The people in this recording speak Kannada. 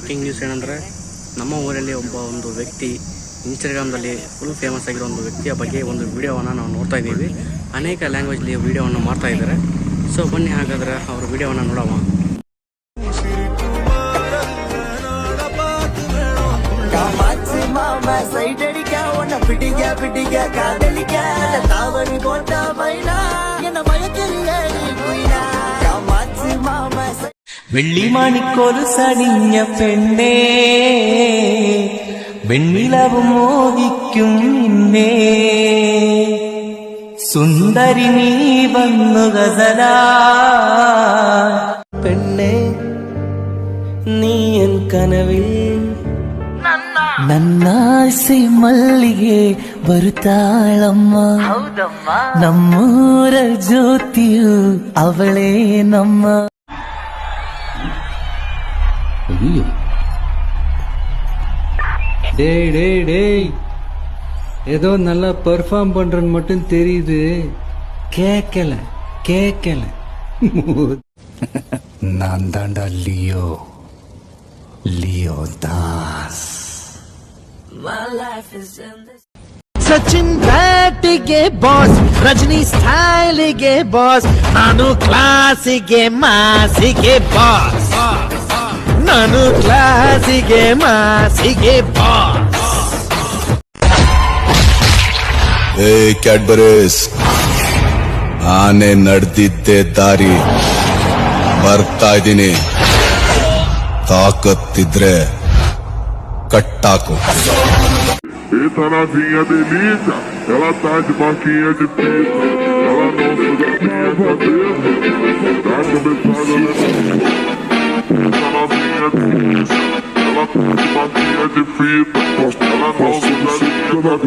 ಬ್ರೇಕಿಂಗ್ ನ್ಯೂಸ್ ಏನಂದರೆ, ನಮ್ಮ ಊರಲ್ಲಿ ಒಂದು ವ್ಯಕ್ತಿ ಇನ್ಸ್ಟಾಗ್ರಾಮ್ದಲ್ಲಿ ಫುಲ್ ಫೇಮಸ್ ಆಗಿರೋ ಒಂದು ವ್ಯಕ್ತಿಯ ಬಗ್ಗೆ ಒಂದು ವಿಡಿಯೋವನ್ನು ನಾವು ನೋಡ್ತಾ ಇದ್ದೀವಿ. ಅನೇಕ ಲ್ಯಾಂಗ್ವೇಜ್ಲಿ ವಿಡಿಯೋವನ್ನು ಮಾಡ್ತಾ ಇದ್ದಾರೆ. ಸೊ ಬನ್ನಿ ಹಾಗಾದರೆ ಅವ್ರ ವಿಡಿಯೋವನ್ನು ನೋಡೋಣ. വെള്ളി മാണിക്കോലു സണിഞ്ഞ പെണ്ണേ, വെണ്ണിലവും മോഹിക്കും നിന്നെ, സുന്ദരി നീ വന്നു ഗസലാ. പെണ്ണേ നീ എൻ കനവിൽ ನನ್ನಾಸೆ ಮಲ್ಲಿಗೆ ಬರುತ್ತಾಳಮ್ಮ, ನಮ್ಮೂರ ಜ್ಯೋತಿಯು ಅವಳೇ ನಮ್ಮ. டேய் டேய் டேய், ஏதோ நல்லா பெர்ஃபார்ம் பண்றன்னு மட்டும் தெரியுது, கேட்கல கேட்கல. நான் தாண்டா லியோ, லியோ தாஸ். ಸಚಿನ್ ಬ್ಯಾಟಿಗೆ ಬಾಸ್, ರಜನಿ ಸ್ಟೈಲಿಗೆ ಬಾಸ್, ನಾನು ಕ್ಲಾಸಿಗೆ ಮಾಸಿಗೆ ಬಾಸ್, ನಾನು ಕ್ಲಾಸಿಗೆ ಮಾಸಿಗೆ ಬಾಸ್. ಏ ಕ್ಯಾಡ್ಬರೀಸ್, ಆನೆ ನಡೆದಿದ್ದೆ ದಾರಿ ಬರ್ತಾ ಇದ್ದೀನಿ. ತಾಕತ್ತಿದ್ರೆ ಕಟ್ಟಾಕು. E tá novinha delícia, ela tá de barquinha de pizza, ela não suga minha cabeça, tá cabeçada legal. Tá novinha delícia, ela tá de barquinha de fita, ela não suga minha cabeça.